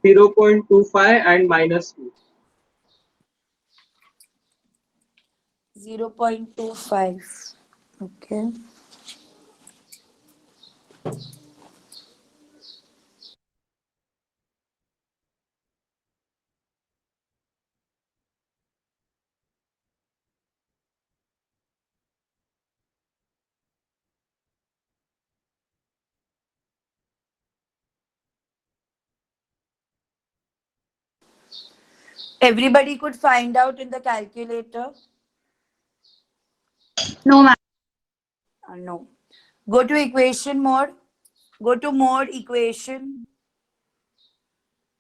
0.25 and -2. 0.25. Okay. Everybody could find out in the calculator? No, ma'am. No. Go to equation mode. Go to mode equation.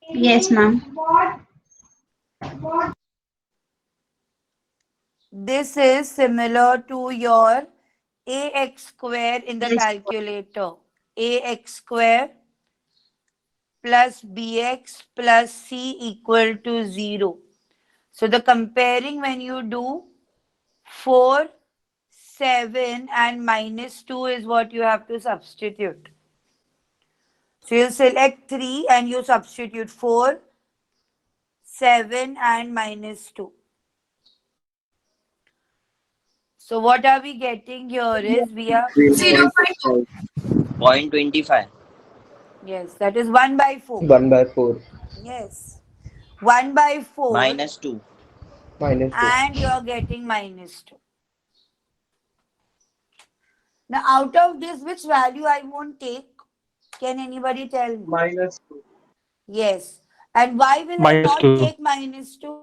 Yes, ma'am. This is similar to your ax square in the Yes. calculator. Ax square plus bx plus c equal to 0. So the comparing when you do 4, 7 and -2 is what you have to substitute. So you select 3 and you substitute 4, 7 and -2. So what are we getting here is we are 0.25. 0.25. yes, that is 1 by 4. 1 by 4 Yes. 1 by 4 -2. minus 2. and you are getting -2. Now out of this, which value I won't take? Can anybody tell me? -2. Yes. And why will I not -2. take -2?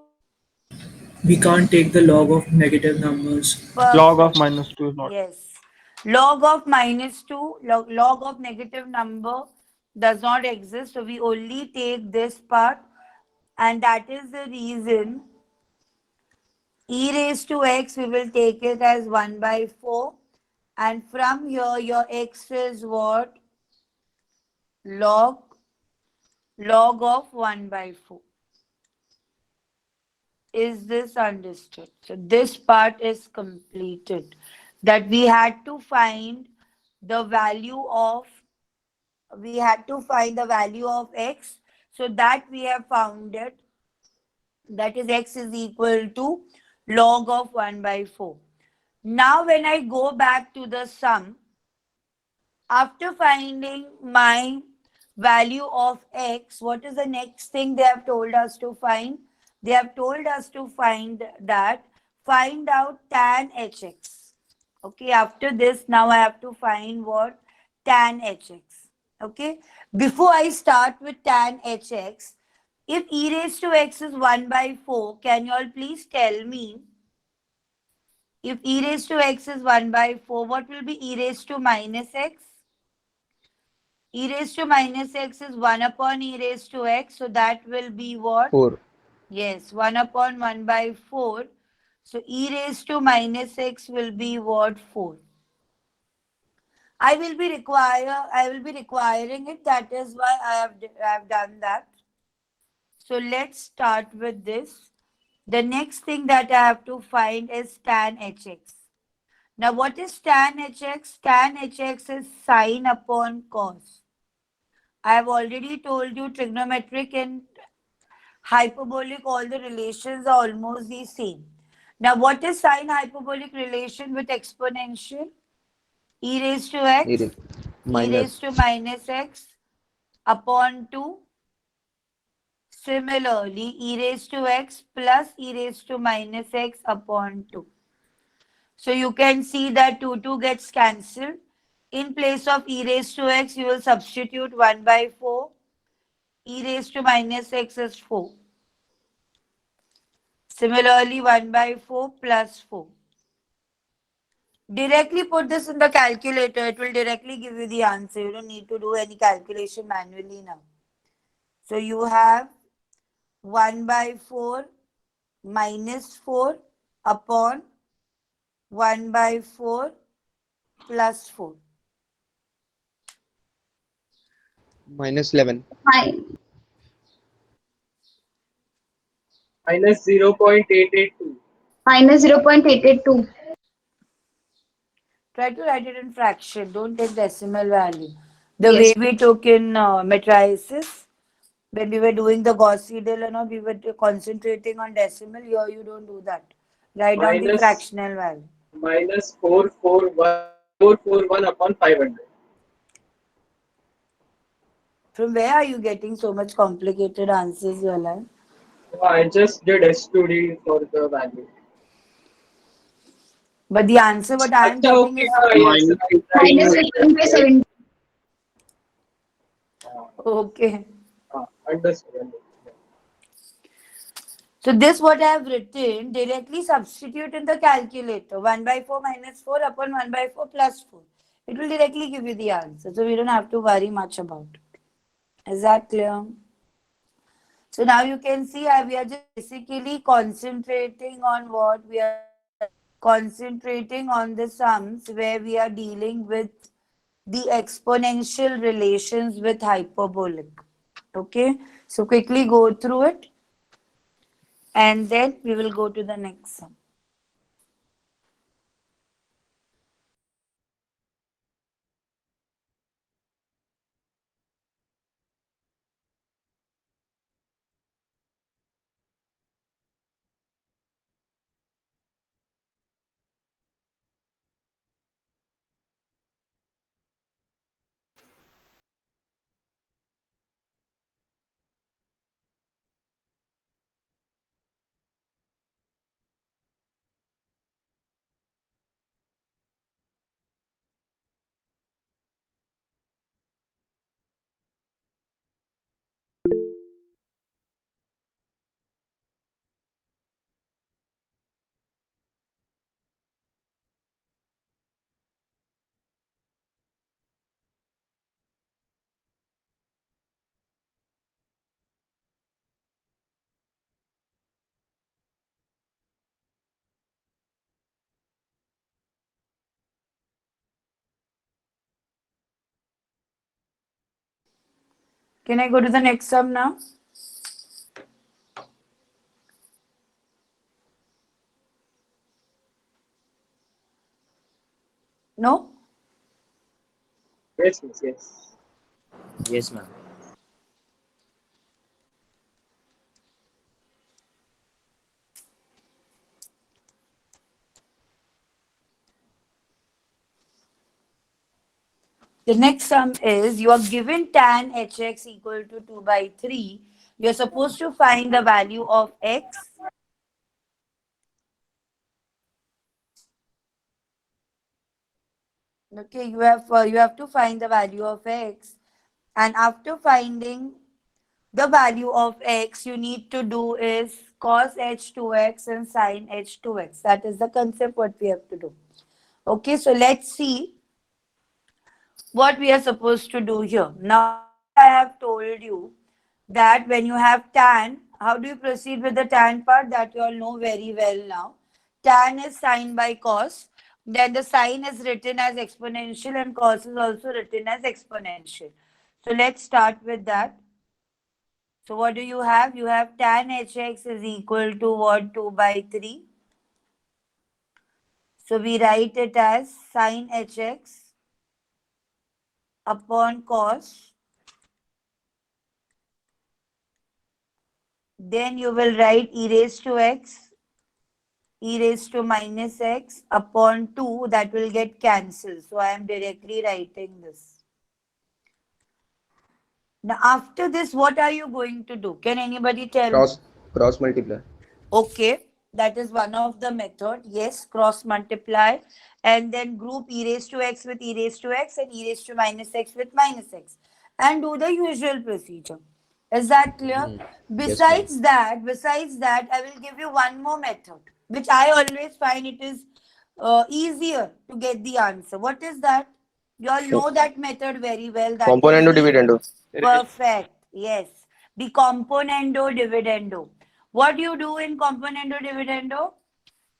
We can't take the log of negative numbers. Log of Perfect. -2 is not. Yes. Log of -2, log of negative number does not exist. So we only take this part. And that is the reason e raised to x, we will take it as 1 by 4. And from here, your x is what? Log of 1 by 4. Is this understood? So this part is completed. That we had to find the value of x. So that we have found it. That is x is equal to log of 1 by 4. Now when I go back to the sum, after finding my value of x, what is the next thing they have told us to find? They have told us to find out tan hx. Okay, after this, now I have to find what? Tan hx. Okay, before I start with tan hx, if e raised to x is 1 by 4, can you all please tell me, if e raised to x is 1 by 4, what will be e raised to minus x? E raised to minus x is 1 upon e raised to x. So that will be what? 4. Yes, 1 upon 1 by 4. So e raised to minus x will be what? 4. I will be requiring it. That is why I have done that. So let's start with this. The next thing that I have to find is tan hx. Now what is tan hx? Tan hx is sine upon cos. I have already told you trigonometric and hyperbolic, all the relations are almost the same. Now what is sine hyperbolic relation with exponential? E raised to x, e Minus. raised to minus x upon 2. Similarly, e raised to x plus e raised to minus x upon 2. So you can see that 2 gets cancelled. In place of e raised to x, you will substitute 1 by 4. E raised to minus x is 4. Similarly, 1 by 4 plus 4. Directly put this in the calculator. It will directly give you the answer. You don't need to do any calculation manually now. So you have 1 by 4 minus 4 upon 1 by 4 plus 4. Minus 11. Fine. Minus 0.882. Minus 0.882. Try to write it in fraction. Don't take decimal value. The Yes. way we took in matrices, When we were doing the Gauss seidel and all, we were concentrating on decimal. Here you don't do that. Write down the Minus- fractional value. Minus 441 upon 500. From where are you getting so much complicated answers, Yala? So I just did S2D for the value. But the answer what I am Acha, getting okay, is yes, Minus 15 by 17. okay. Understood. So this what I have written, directly substitute in the calculator. 1 by 4 minus 4 upon 1 by 4 plus 4. It will directly give you the answer. So we don't have to worry much about it. Is that clear? So now you can see we are just basically concentrating on what we are concentrating on the sums where we are dealing with the exponential relations with hyperbolic. Okay, so quickly go through it and then we will go to the next sum. Can I go to the next sum now? No? Yes, yes, yes. Yes, ma'am. The next sum is you are given tan hx equal to 2 by 3. You're supposed to find the value of x. Okay, you have to find the value of x, and after finding the value of x, you need to do is cos h2x and sin h2x. That is the concept what we have to do. Okay, so let's see what we are supposed to do here. Now, I have told you that when you have tan, how do you proceed with the tan part? That you all know very well now. Tan is sine by cos. Then the sine is written as exponential and cos is also written as exponential. So let's start with that. So what do you have? You have tan hx is equal to what? 2 by 3. So we write it as sine hx upon cos. Then you will write e raised to x, e raised to minus x upon 2. That will get cancelled. So I am directly writing this. Now after this, what are you going to do? Can anybody tell me? Cross multiply. Okay, that is one of the method. Yes, cross multiply and then group e raised to x with e raised to x and e raised to minus x with minus x and do the usual procedure. Is that clear? Besides that, I will give you one more method, which I always find it is easier to get the answer. What is that? You all know that method very well. That Componendo is the- dividendo. Perfect. Yes. The componendo dividendo. What do you do in componendo dividendo?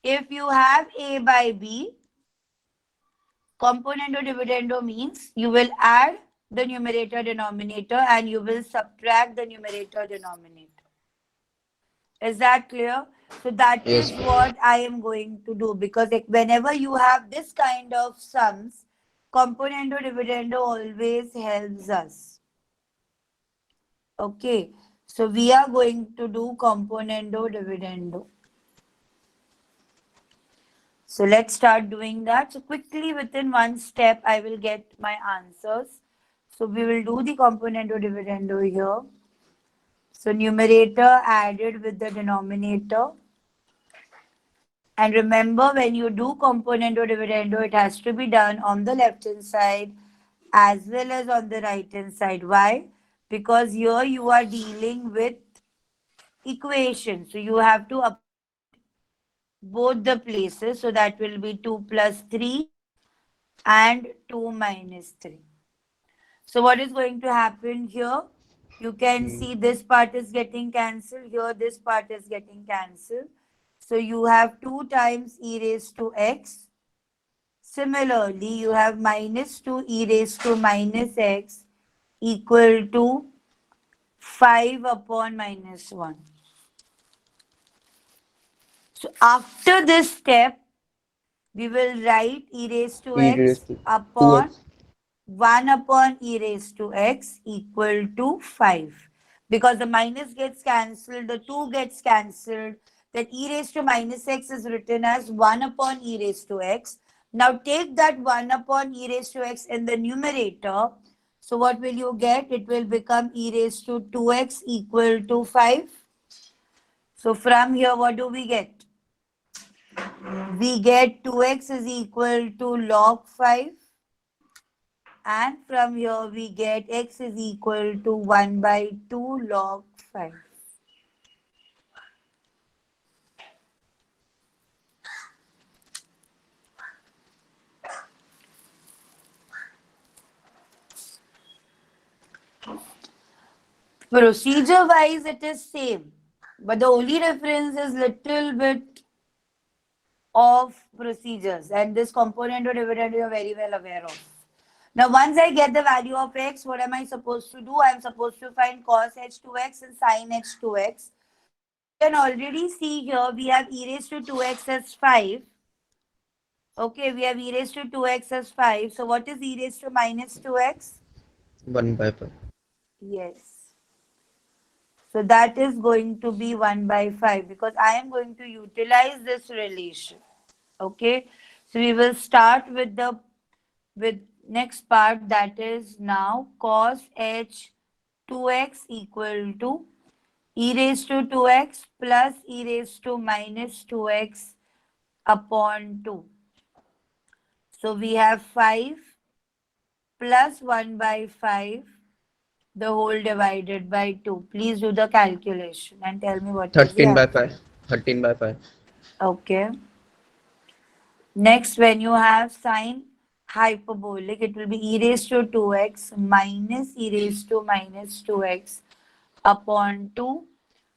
If you have A by B, componendo dividendo means you will add the numerator denominator and you will subtract the numerator denominator. Is that clear? So that is Yes. what I am going to do, because whenever you have this kind of sums, componendo dividendo always helps us. Okay. So we are going to do componendo dividendo. So let's start doing that. So quickly within one step, I will get my answers. So we will do the componendo dividendo here. So numerator added with the denominator. And remember, when you do componendo dividendo, it has to be done on the left hand side as well as on the right hand side. Why? Because here you are dealing with equation. So you have to up both the places. So that will be 2 plus 3 and 2 minus 3. So what is going to happen here? You can see this part is getting cancelled. Here this part is getting cancelled. So you have 2 times e raised to x. Similarly, you have minus 2 e raised to minus x equal to 5 upon minus 1. So after this step, we will write e raised to E x raised to upon 2x. 1 upon e raised to x equal to 5. Because the minus gets cancelled, the 2 gets cancelled, then e raised to minus x is written as 1 upon e raised to x. Now take that 1 upon e raised to x in the numerator. So what will you get? It will become e raised to 2x equal to 5. So from here, what do we get? We get 2x is equal to log 5. And from here we get x is equal to 1 by 2 log 5. Procedure wise it is same, but the only difference is little bit of procedures, and this component or dividend you are very well aware of. Now once I get the value of x, what am I supposed to do? I am supposed to find cos h2x and sin h2x. You can already see here we have e raised to 2x as 5. Okay, we have e raised to 2x as 5. So what is e raised to minus 2x? 1 by 5. Yes. So that is going to be 1 by 5 because I am going to utilize this relation. Okay. So we will start with the next part, that is now cos h 2x equal to e raised to 2x plus e raised to minus 2x upon 2. So we have 5 plus 1 by 5, the whole divided by 2. Please do the calculation and tell me what is the 13 by answer. 5. 13 by 5. Okay. Next, when you have sine hyperbolic, it will be e raised to 2x minus e raised to minus 2x upon 2.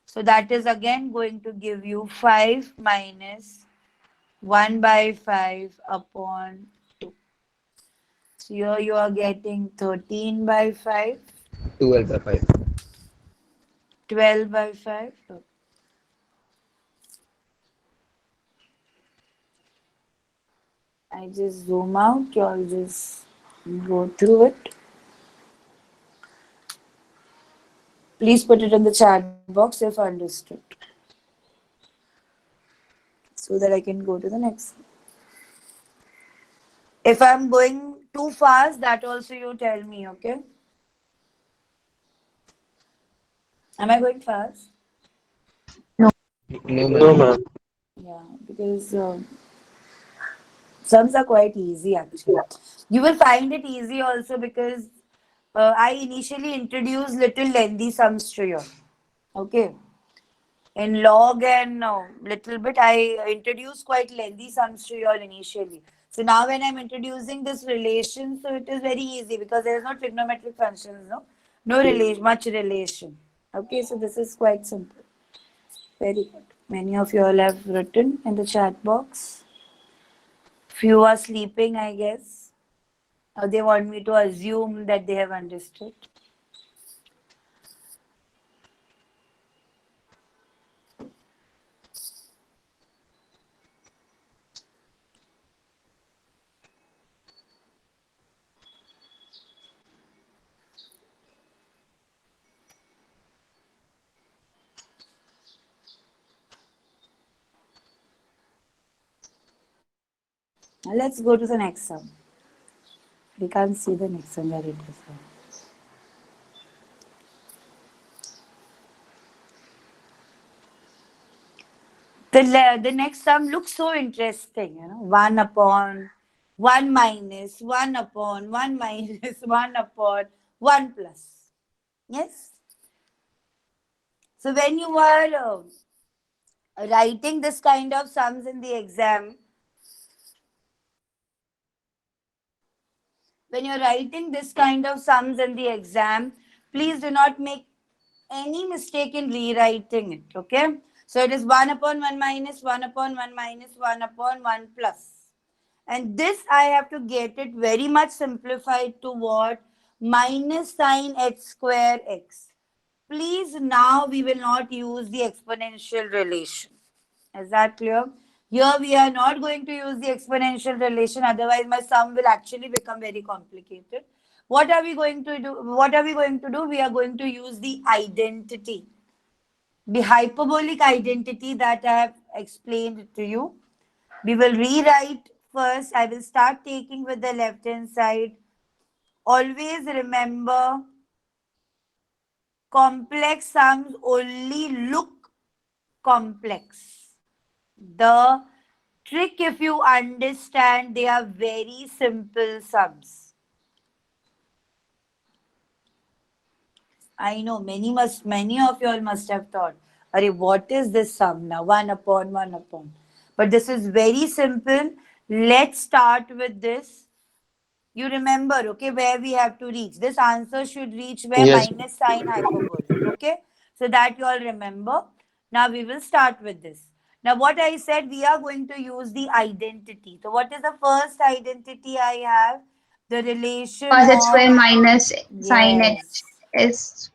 So that is again going to give you 5 minus 1 by 5 upon 2. So here you are getting 13 by 5, 12 by 5. 12 by 5. I just zoom out, you all just go through it. Please put it in the chat box if understood, so that I can go to the next. If I'm going too fast, that also you tell me, okay? Am I going fast? No, No, ma'am. ma'am. Yeah, because sums are quite easy actually. You will find it easy also because I initially introduced little lengthy sums to you. Okay. In log and little bit, I introduced quite lengthy sums to you all initially. So now when I'm introducing this relation, so it is very easy because there is no trigonometric functions, no relation, much relation. Okay, so this is quite simple. Very good. Many of you all have written in the chat box. Few are sleeping, I guess. Or they want me to assume that they have understood. Now let's go to the next sum. We can't see the next sum where it is. The next sum looks so interesting, 1 upon 1 minus 1 upon 1 minus 1 upon 1 plus. Yes? So when you are writing this kind of sums in the exam, please do not make any mistake in rewriting it, okay? So it is 1 upon 1 minus 1 upon 1 minus 1 upon 1 plus. And this I have to get it very much simplified to what? Minus sine h square x. Please, now we will not use the exponential relation. Is that clear? Here we are not going to use the exponential relation, otherwise my sum will actually become very complicated. What are we going to do? We are going to use the identity. The hyperbolic identity that I have explained to you. We will rewrite first. I will start taking with the left hand side. Always remember, complex sums only look complex. The trick, if you understand, they are very simple sums. I know many of you all must have thought, Arey, what is this sum now? 1 upon 1 upon. But this is very simple. Let's start with this. You remember, okay, where we have to reach. This answer should reach where? Yes. Minus sine hyperbolic, okay? So that you all remember. Now we will start with this. Now what I said, we are going to use the identity. So what is the first identity I have? The relation Cos h of, square minus sin yes, x is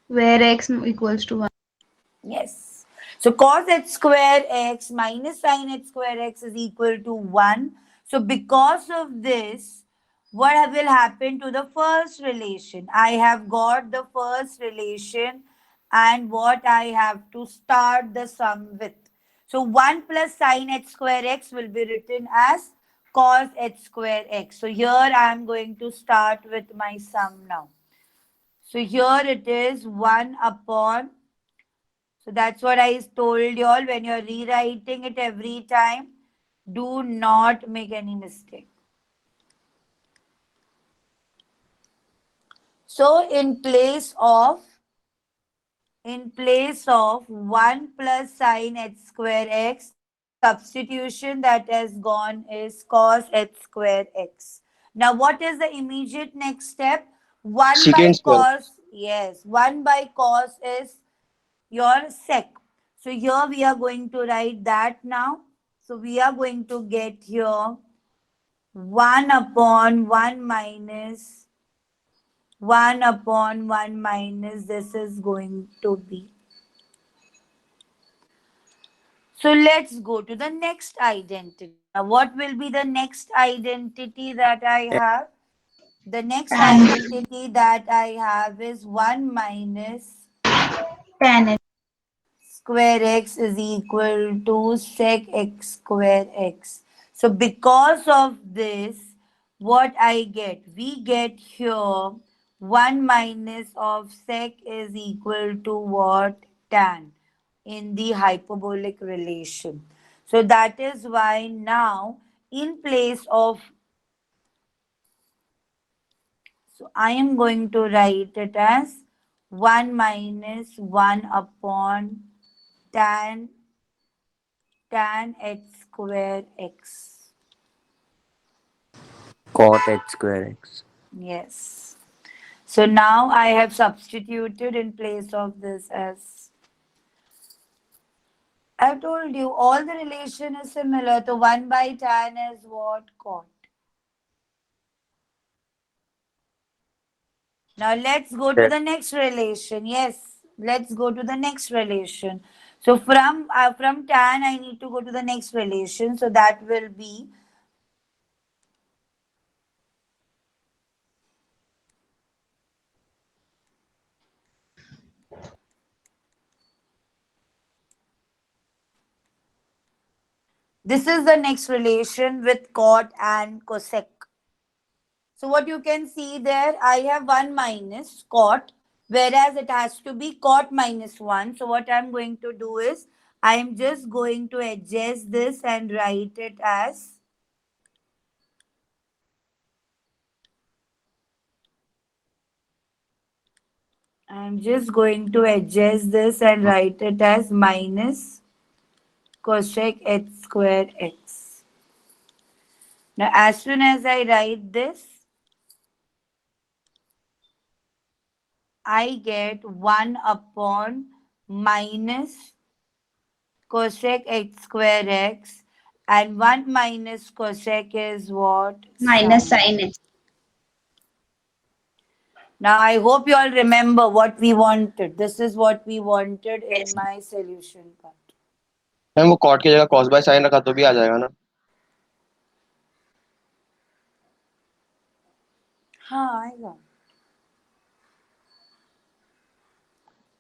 where x equals to 1. yes. So cos h square x minus sin h square x is equal to 1. So because of this, what will happen to the first relation? I have got the first relation and what I have to start the sum with. So 1 plus sin h square x will be written as cos h square x. So here I am going to start with my sum now. So here it is 1 upon, so that's what I told you all, when you're rewriting it every time, do not make any mistake. So in place of 1 plus sin h square x, substitution that has gone is cos h square x. Now what is the immediate next step? 1 by Secant square. cos, yes, 1 by cos is your sec. So here we are going to write that now. So we are going to get here 1 upon 1 minus 1 upon 1 minus this is going to be. So let's go to the next identity. Now what will be the next identity that I have? The next Tan identity that I have is 1 minus tan x. square x is equal to sec x square x. So because of this, what I get? We get here 1 minus of sec is equal to what? Tan in the hyperbolic relation. So that is why now in place of, so I am going to write it as 1 minus 1 upon tan h square x. Cot h square x. Yes. So now I have substituted in place of this as, I told you all the relation is similar. So 1 by tan is what? Cot. Now let's go to the next relation. Yes, let's go to the next relation. So from tan I need to go to the next relation. So that will be, This is the next relation with cot and cosec. So what you can see there, I have 1 minus cot, whereas it has to be cot minus 1. So what I'm going to do is, I am just going to adjust this and write it as I'm just going to adjust this and write it as minus cosec h square x. Now as soon as I write this, I get 1 upon minus cosec x square x, and 1 minus cosec is what? Minus Sine. sin h. Now I hope you all remember what we wanted. This is what we wanted in Yes. my solution part. Ma'am वो cot की जगह cos by sine रखा तो भी आ जाएगा ना? हाँ आएगा,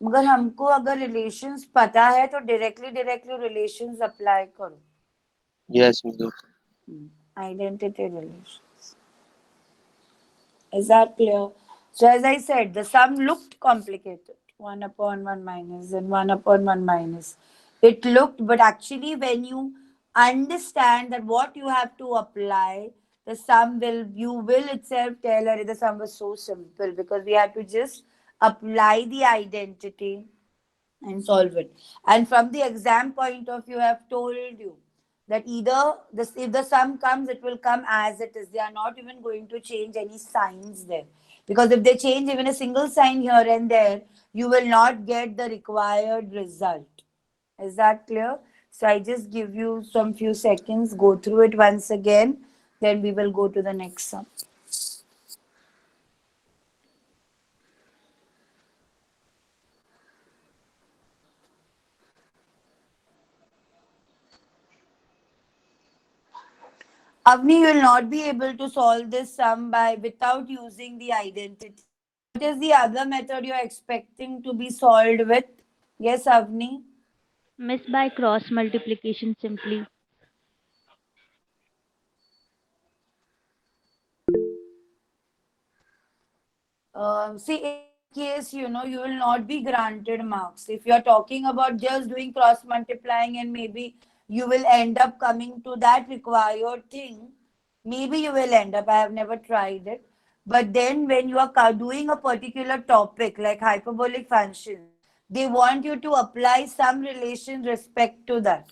मगर हमको अगर रिलेशंस पता है तो डायरेक्टली डायरेक्टली रिलेशंस अप्लाई करो. यस मुझे Identity relations. Is that clear? So as I said, the sum looked complicated. 1 upon 1 minus and 1 upon 1 minus. It looked, but actually when you understand that what you have to apply, the sum will, you will itself tell, "Arey, the sum was so simple," because we had to just apply the identity and solve it. And from the exam point of view, I have told you that either this, if the sum comes, it will come as it is. They are not even going to change any signs there. Because if they change even a single sign here and there, you will not get the required result. Is that clear? So I just give you some few seconds, go through it once again, then we will go to the next sum. Avni, you will not be able to solve this sum by without using the identity. What is the other method you are expecting to be solved with? Yes, Avni. Miss, by cross multiplication simply. See, in case you know you will not be granted marks. If you are talking about just doing cross multiplying and maybe you will end up coming to that required thing, maybe you will end up. I have never tried it. But then when you are doing a particular topic like hyperbolic functions, they want you to apply some relation respect to that.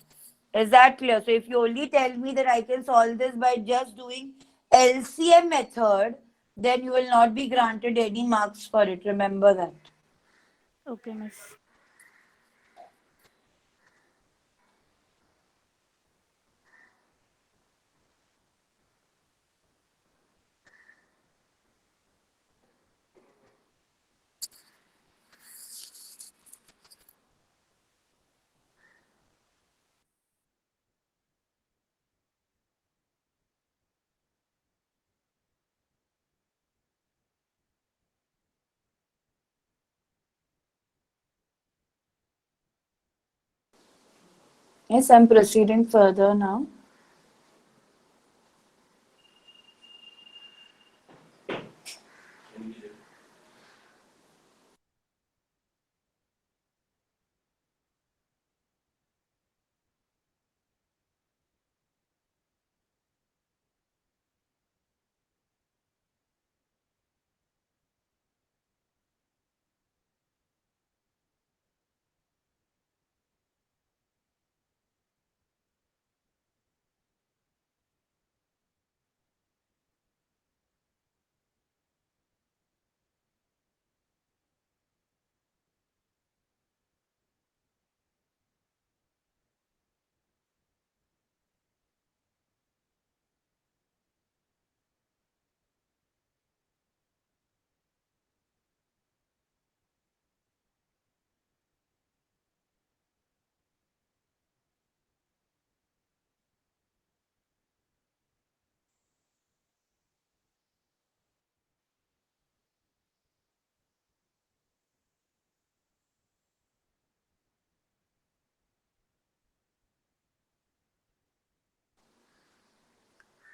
Is that clear? So if you only tell me that I can solve this by just doing LCM method, then you will not be granted any marks for it. Remember that. Okay, Miss. Yes, I'm proceeding further now.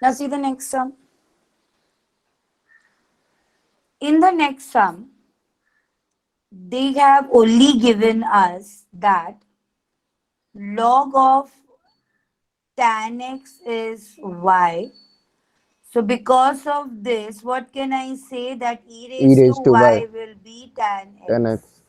Now see the next sum. In the next sum, they have only given us that log of tan x is y. So because of this, what can I say? That e raised to y will be tan x.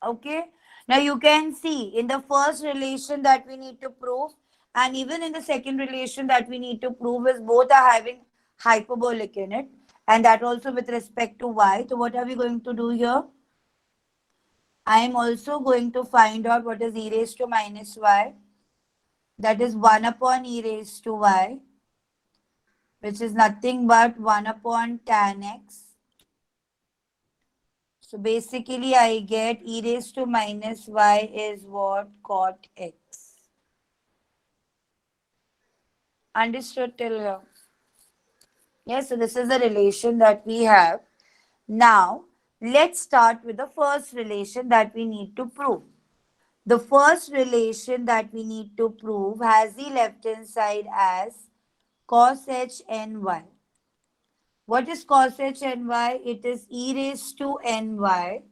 Okay. Now you can see in the first relation that we need to prove, and even in the second relation that we need to prove, is both are having hyperbolic in it, and that also with respect to y. So what are we going to do here? I am also going to find out what is e raised to minus y. That is 1 upon e raised to y, which is nothing but 1 upon tan x. So basically I get e raised to minus y is what? Cot x. Understood till here? Yes, so this is the relation that we have. Now, let's start with the first relation that we need to prove. The first relation that we need to prove has the left hand side as cos h ny. What is cos h ny? It is e raised to ny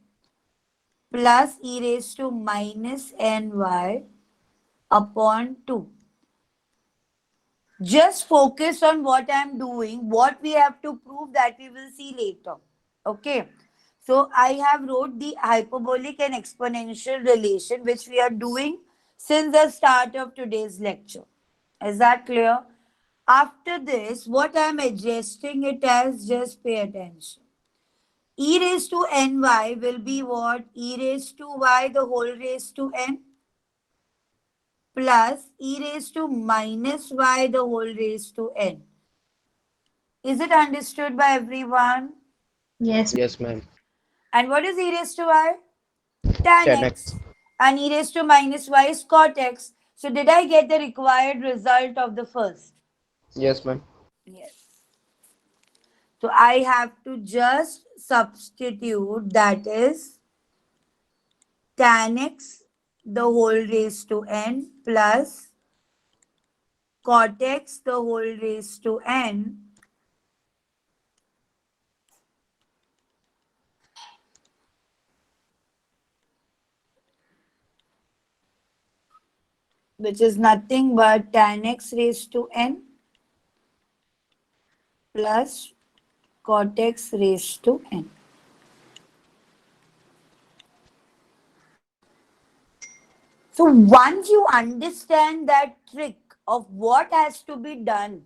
plus e raised to minus ny upon 2. Just focus on what I'm doing. What we have to prove, that we will see later. Okay. So I have wrote the hyperbolic and exponential relation which we are doing since the start of today's lecture. Is that clear? After this, what I am adjusting it as, just pay attention. E raised to ny will be what? E raised to y the whole raised to n plus e raised to minus y the whole raised to n. Is it understood by everyone? Yes. Yes, ma'am. And what is e raised to y? Tan 10x. x. And e raised to minus y is cot x. So did I get the required result of the first? Yes, ma'am. Yes. So I have to just substitute, that is tan x the whole raised to n plus cot x the whole raised to n which is nothing but tan x raised to n plus cot x raised to n. So once you understand that trick of what has to be done,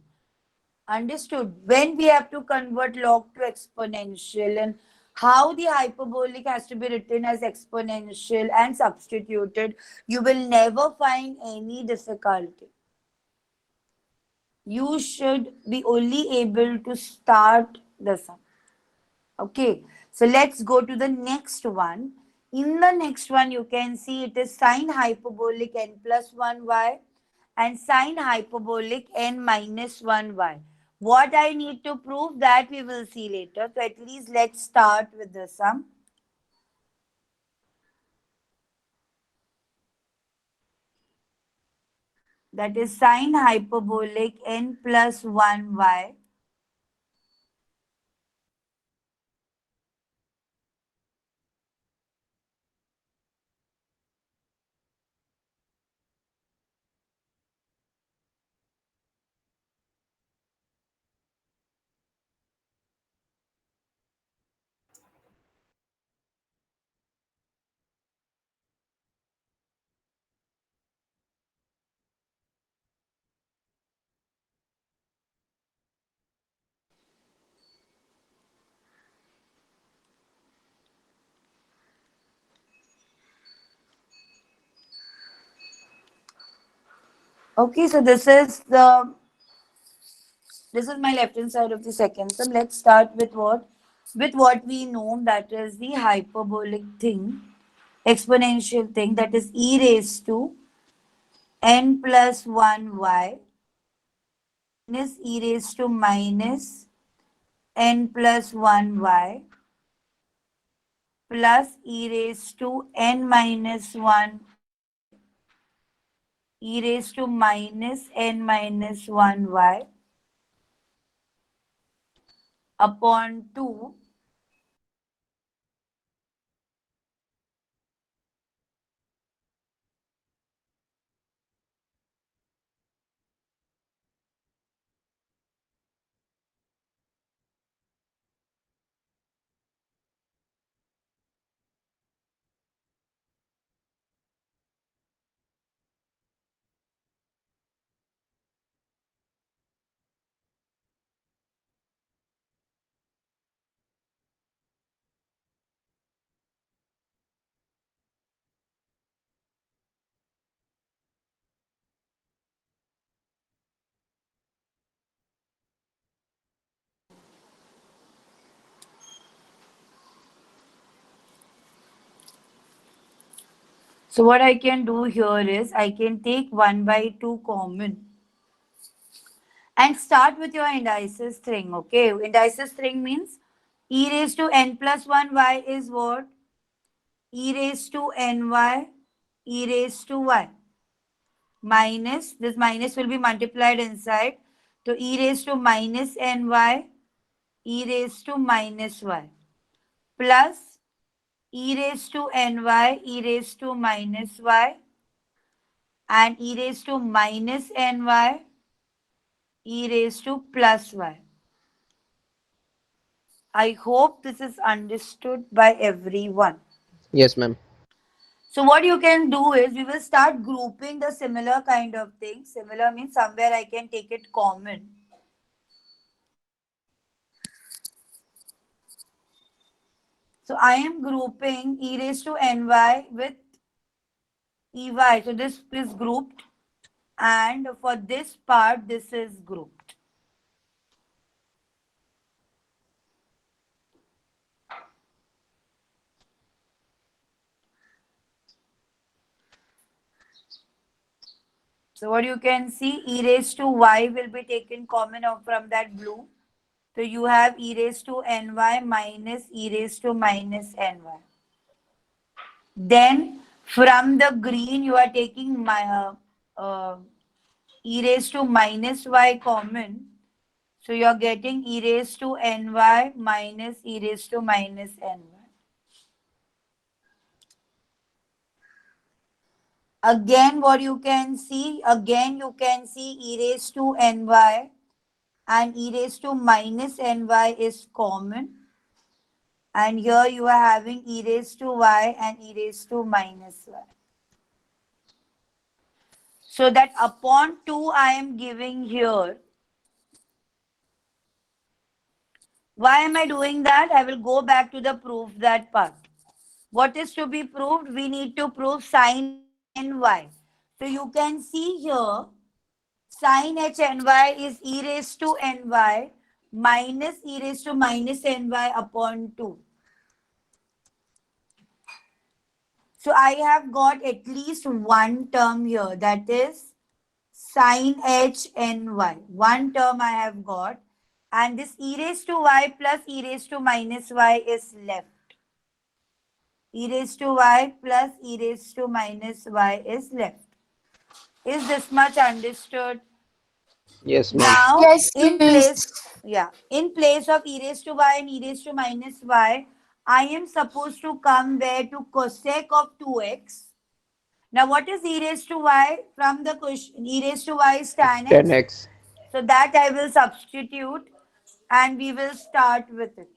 understood when we have to convert log to exponential and how the hyperbolic has to be written as exponential and substituted, you will never find any difficulty. You should be only able to start the sum. Okay, so let's go to the next one. In the next one, you can see it is sine hyperbolic n plus 1y and sine hyperbolic n minus 1y. What I need to prove, that we will see later. So at least let's start with the sum. That is sine hyperbolic n plus 1y Okay, so this is my left hand side of the second sum. Let's start with what? With what we know, that is the hyperbolic thing, exponential thing, that is e raised to n plus 1y minus e raised to minus n plus 1y plus e raised to n minus 1 e raised to minus n minus 1 y upon 2 So what I can do here is I can take 1 by 2 common and start with your indices string. Okay, indices string means e raised to n plus 1 y is what? E raised to ny, e raised to y. Minus, this minus will be multiplied inside. So e raised to minus ny, e raised to minus y. Plus e raised to ny, e raised to minus y. And e raised to minus ny, e raised to plus y. I hope this is understood by everyone. Yes, ma'am. So what you can do is we will start grouping the similar kind of things. Similar means somewhere I can take it common. So I am grouping e raised to ny with ey. So this is grouped, and for this part this is grouped. So what you can see, e raised to y will be taken common from that blue. So you have e raised to ny minus e raised to minus ny. Then from the green you are taking e raised to minus y common. So you are getting e raised to ny minus e raised to minus ny. Again, what you can see, e raised to ny and e raised to minus ny is common. And here you are having e raised to y and e raised to minus y. So that upon 2 I am giving here. Why am I doing that? I will go back to the proof that part. What is to be proved? We need to prove sine ny. So you can see here, sine h ny is e raised to ny minus e raised to minus ny upon 2. So I have got at least one term here, that is sine h ny. One term I have got, and this e raised to y plus e raised to minus y is left. E raised to y plus e raised to minus y is left. Is this much understood? Yes, ma'am. Now, Yes, in miss. place of e raised to y and e raised to minus y, I am supposed to come where to cosec of 2x. Now, what is e raised to y? From the question, e raised to y is tan x. 10x. So that I will substitute and we will start with it.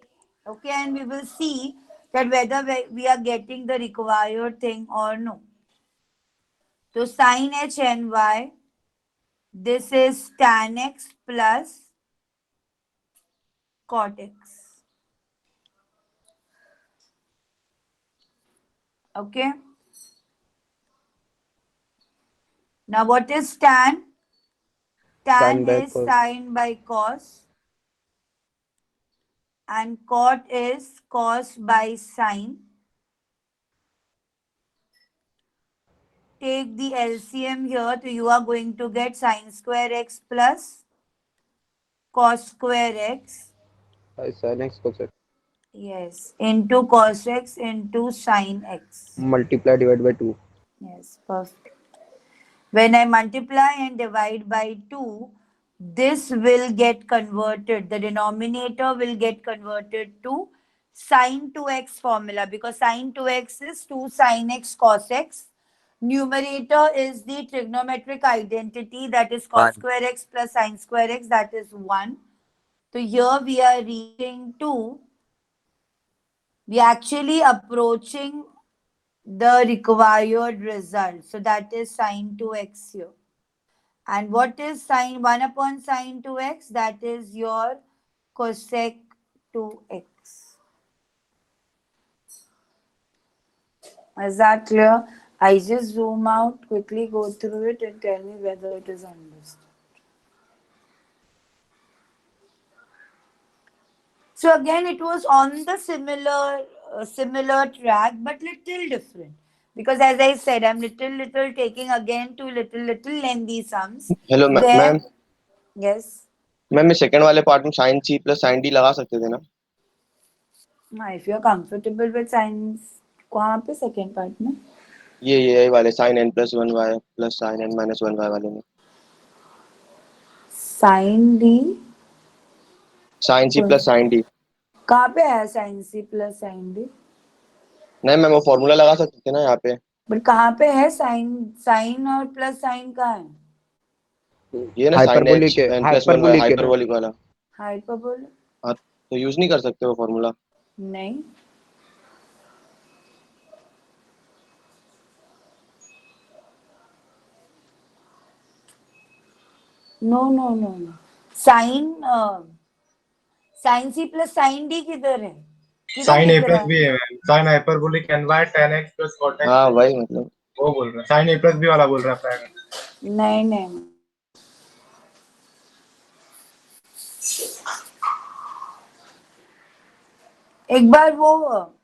Okay, and we will see that whether we are getting the required thing or no. So sin h ny, this is tan x plus cot x. Okay. Now what is tan? Tan Sin by is cos. sin by cos. And cot is cos by sin. Take the LCM here, so you are going to get sin square x plus cos square x. By sin x cos x. Yes, into cos x into sin x. Multiply divided by 2. Yes, perfect. When I multiply and divide by 2, this will get converted. The denominator will get converted to sine 2x formula, because sine 2x is 2 sine x cos x. Numerator is the trigonometric identity, that is cos One. square x plus sine square x, that is 1. So here we are reaching to, we are actually approaching the required result. So that is sine 2x here. And what is sine 1 upon sine 2x? That is your cosec 2x. Is that clear? I just zoom out, quickly go through it and tell me whether it is understood. So again, it was on the similar track, but little different. Because as I said, I'm little taking again two little lengthy sums. Hello Where, ma'am yes, ma'am मैं second वाले part में sine C plus sine D लगा सकते थे ना? if you're comfortable with science, कहाँ पे second part में? ये वाले sine N plus one Y plus sine N minus one Y वाले में Sin D, sine C plus sine D. कहाँ पे है sin C plus sin D? नहीं मैम वो फॉर्मूला लगा सकते थे ना यहाँ पे। बट कहाँ पे है sin और प्लस sin कहाँ है? ये ना साइन Hyperbolic एच है, N plus one Y hyperbolic है ना? हाइपरबोलिक वाला। Hyperbolic? हाँ तो यूज नहीं कर सकते वो फॉर्मूला? नहीं। No. Sin C plus sin D किधर है? किधर साइन ए दिख रहा प्लस है? भी है ma'am, sine hyperbolic N Y tan X plus cot X. हाँ वही मतलब वो बोल रहा है, साइन ए प्लस बी वाला बोल रहा है प्राइम। नहीं। एक बार वो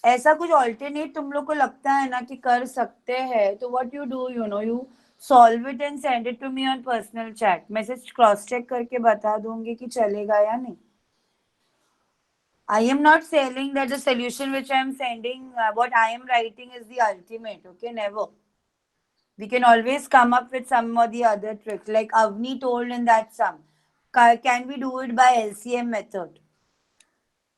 ऐसा कुछ ऑल्टरनेट तुम लोग को लगता है ना कि कर सकते हैं, तो what you do, you solve it and send it to me on personal chat. Message cross check करके बता दूंगी कि चलेगा या नहीं। I am not saying that the solution which I am sending, what I am writing is the ultimate, okay? Never. We can always come up with some or the other trick, like Avni told in that sum. Can we do it by LCM method?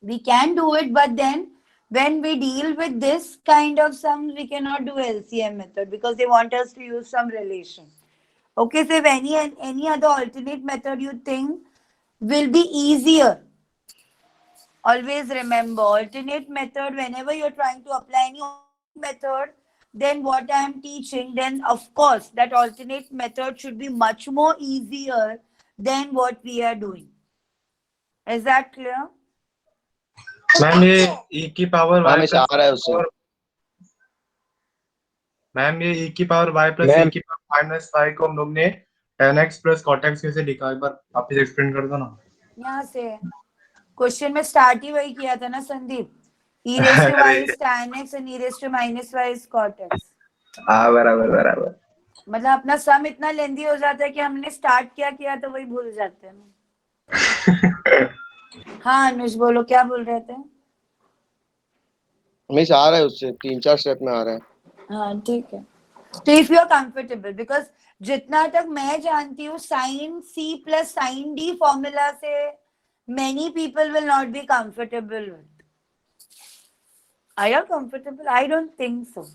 We can do it, but then when we deal with this kind of sums, we cannot do LCM method because they want us to use some relation. Okay, so if any other alternate method you think will be easier, always remember, alternate method, whenever you're trying to apply any method, then what I am teaching, then of course that alternate method should be much more easier than what we are doing. Is that clear? Ma'am ये e की power हाँ y मैं आ रहा है उससे। Ma'am ये e की power y plus e की पावर माइनस 5 को हम लोग ने tan x plus cot x कैसे लिखा, एक बार वापस एक्सप्लेन कर दो ना। यहाँ से क्वेश्चन में स्टार्ट ही वही किया था ना Sandeep, e raised to y is tan x and e raised to minus y is cot x. बराबर। मतलब अपना सम इतना लेंदी हो जाता है कि हमने स्टार्ट क्या किया तो वही भूल जाते हैं ना। हाँ अनुज बोलो, क्या बोल रहे थे? मैं आ रहा है उससे 3-4 स्टेप में आ रहा है। हाँ ठीक है। तो if you are comfortable, because जितना तक मैं जानती हूँ sine C plus sine D formula से many people will not be comfortable with. Are you comfortable? I don't think so,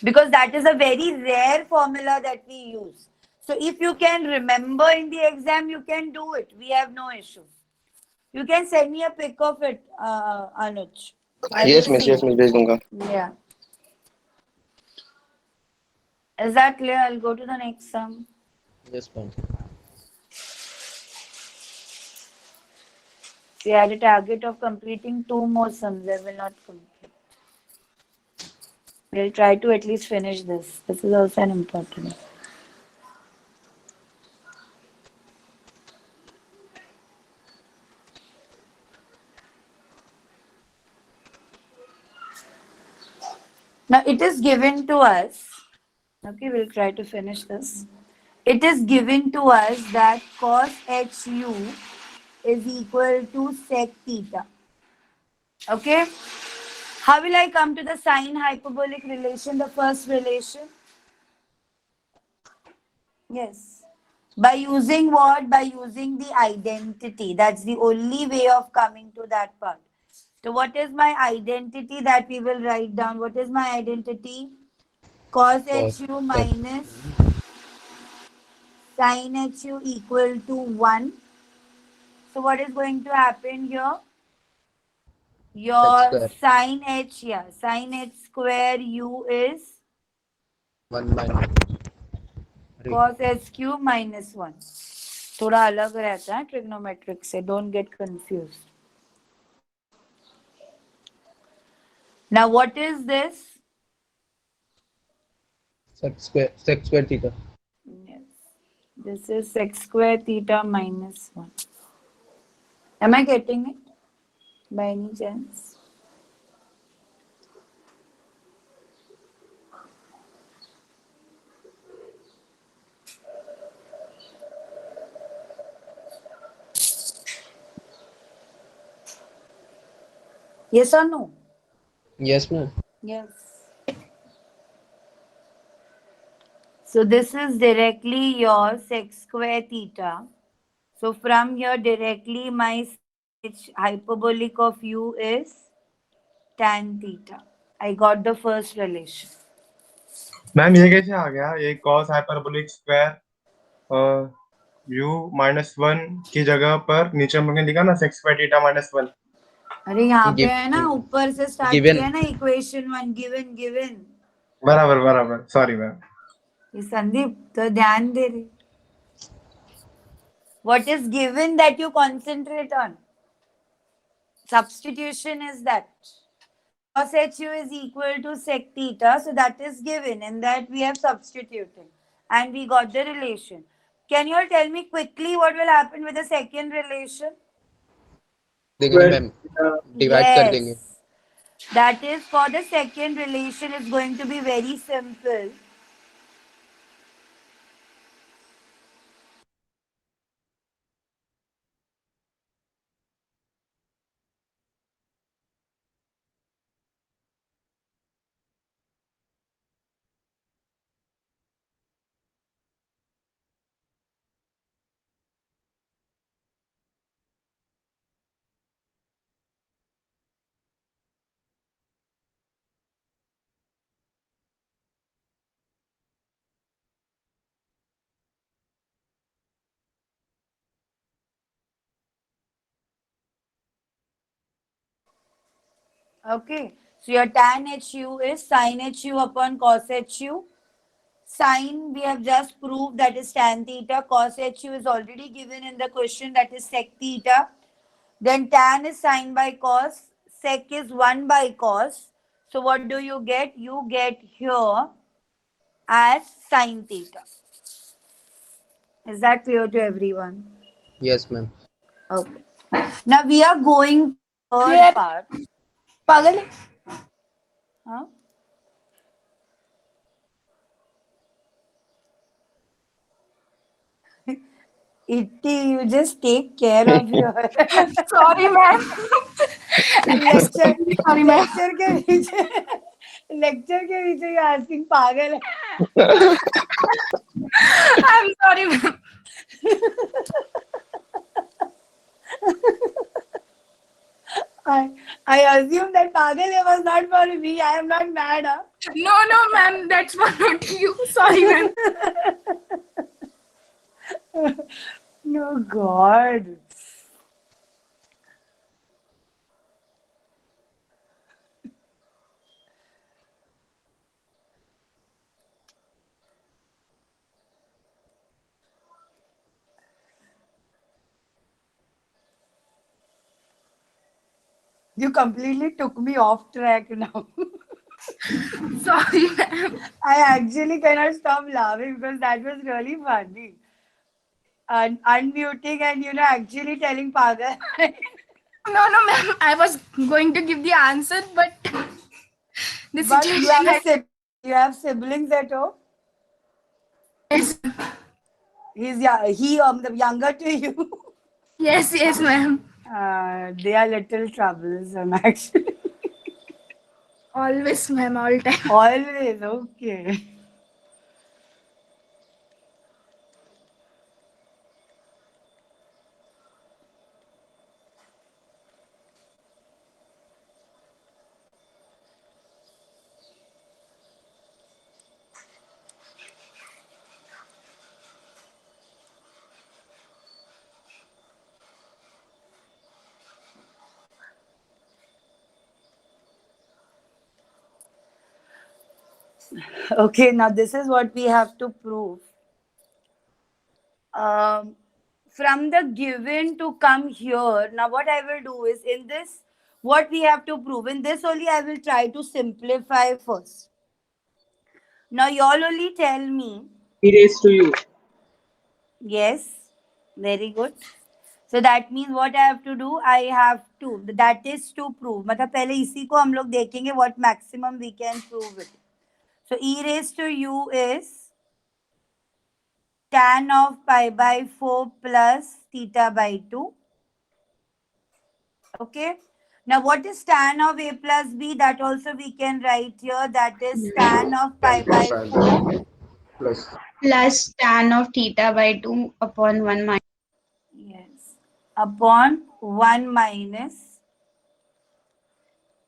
because that is a very rare formula that we use. So if you can remember in the exam, you can do it. We have no issue. You can send me a pic of it, Anuj. Yes miss भेज दूंगा। Yeah. Is that clear? I'll go to the next sum. Yes, ma'am. We had a target of completing 2 more sums. I will not complete. We'll try to at least finish this. This is also an important. Now it is given to us. Okay, we'll try to finish this. It is given to us that cos HU is equal to sec theta. Okay? How will I come to the sine hyperbolic relation, the first relation? Yes. By using what? By using the identity. That's the only way of coming to that part. So what is my identity that we will write down? What is my identity? Cos HU minus sin HU equal to 1. So what is going to happen here? Your square. sin H, yeah, sin H square U is 1 minus cos H cube minus 1. थोड़ा अलग रहता है trigonometric से, don't get confused. Now what is this? sec square theta. Yes. This is sec square theta minus 1. Am I getting it by any chance? Yes or no? Yes, ma'am. Yes. So this is directly your sec square theta. So from here directly my hyperbolic of u is tan theta. I got the first relation. Ma'am ये कैसे आ गया? ये cos hyperbolic square u -1 की जगह पर नीचे हम लोगों ने लिखा ना sec square theta -1. अरे यहाँ पे Give- है ना, ऊपर से स्टार्ट given. किया ना इक्वेशन 1 गिवन. बराबर सॉरी मैम. ये संदीप तो ध्यान दे रहे. What is given that you concentrate on? Substitution is that. Cos HU is equal to sec theta, so that is given, and that we have substituted, and we got the relation. Can you all tell me quickly what will happen with the second relation? देंगे ma'am, divide कर देंगे. That is, for the second relation, it's going to be very simple. Okay, so your tan HU is sin HU upon cos HU. Sin, we have just proved, that is tan theta. Cos HU is already given in the question, that is sec theta. Then tan is sin by cos. Sec is 1 by cos. So what do you get? You get here as sin theta. Is that clear to everyone? Yes, ma'am. Okay. Now we are going to the third part. Pagal hai? Huh? Itti, you just take care of your Sorry, ma'am. lecture. Sorry, ma'am. lecture के पीछे you asking पागल है. I'm sorry, ma'am. I assume that pagal was not for me. I am not mad. Huh? No, ma'am. That's for not you. Sorry, ma'am. No, God. You completely took me off track now. Sorry, ma'am. I actually cannot stop laughing because that was really funny. Unmuting and actually telling pagal. No, ma'am. I was going to give the answer, but the But you situation. you have siblings at home. Yes, He younger to you. yes, ma'am. They are little troublesome actually. Always, ma'am. All time. Always okay. Okay, now this is what we have to prove. From the given to come here, now what I will do is in this, what we have to prove, in this only I will try to simplify first. Now you all only tell me. E raised to u. Yes, very good. So that means what I have to do, I have to, that is to prove. मतलब पहले इसी को हम लोग देखेंगे what maximum we can prove it. So e raised to u is tan of pi by 4 plus theta by 2. Okay. Now what is tan of a plus b? That also we can write here. That is tan of pi by 4. Plus. Plus tan of theta by 2 upon 1 minus. Yes. Upon 1 minus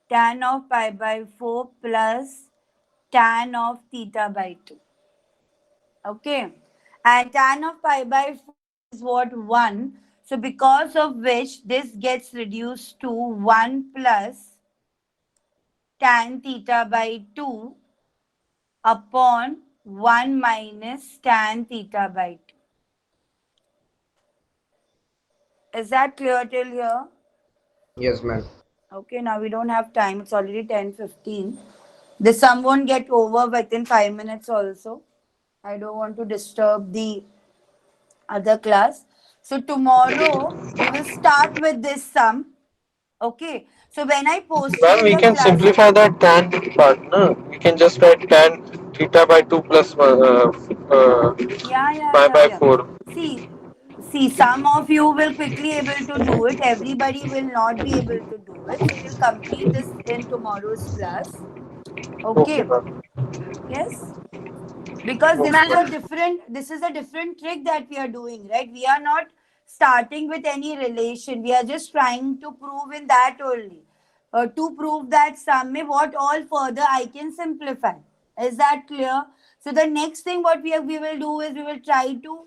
tan of pi by 4 plus tan of theta by 2. Okay. And tan of pi by 4 is what? 1. So because of which this gets reduced to 1 plus tan theta by 2 upon 1 minus tan theta by 2. Is that clear till here? Yes, ma'am. Okay, now we don't have time. It's already 10:15. The sum won't get over within 5 minutes also. I don't want to disturb the other class. So tomorrow we will start with this sum. Okay. So when I post Ma'am, it we in the can class, simplify that tan part, no? We can just write tan theta by 2 plus pi by 4. See, some of you will quickly able to do it. Everybody will not be able to do it. So we'll complete this in tomorrow's class. Okay. ma'am. Yes. Because this is a different trick that we are doing, right? We are not starting with any relation. We are just trying to prove in that only. To prove that sum mein what all further I can simplify. Is that clear? So the next thing what we will do is we will try to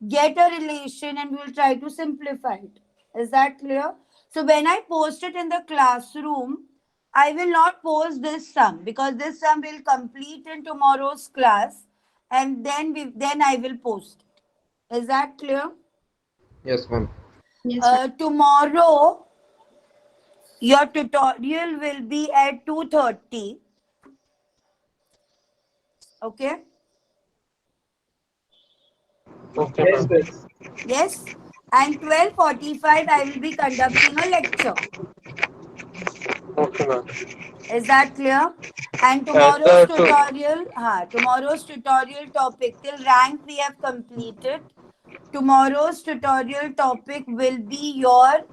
get a relation and we will try to simplify it. Is that clear? So when I post it in the classroom, I will not post this sum because this sum will complete in tomorrow's class and then I will post it. Is that clear? Yes, ma'am. Yes, Tomorrow your tutorial will be at 2:30. Okay? Okay, Yes, ma'am. yes. Yes? And 12:45 I will be conducting a lecture. Okay, ma'am. Is that clear? And And tomorrow's tutorial topic till rank we have completed. Tomorrow's tutorial topic will be your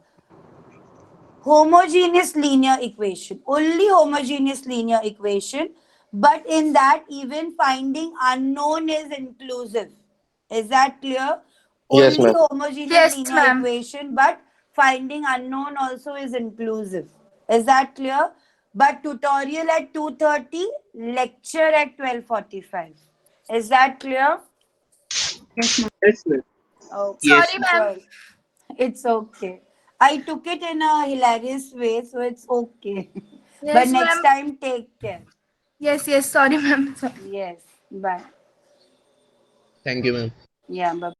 homogeneous linear equation. Only homogeneous linear equation. But in that, even finding unknown is inclusive. Is that clear? Yes, Only ma'am. homogeneous Yes, linear ma'am. equation, but finding unknown also is inclusive. Is that clear? But tutorial at 2:30, lecture at 12:45. Is that clear? yes, ma'am. Okay. Sorry, ma'am. Sorry. It's okay. I took it in a hilarious way, so it's okay. But Yes, next ma'am. time, take care. Yes, sorry, ma'am. Sorry. Yes. Bye. Thank you, ma'am. Yeah, bye.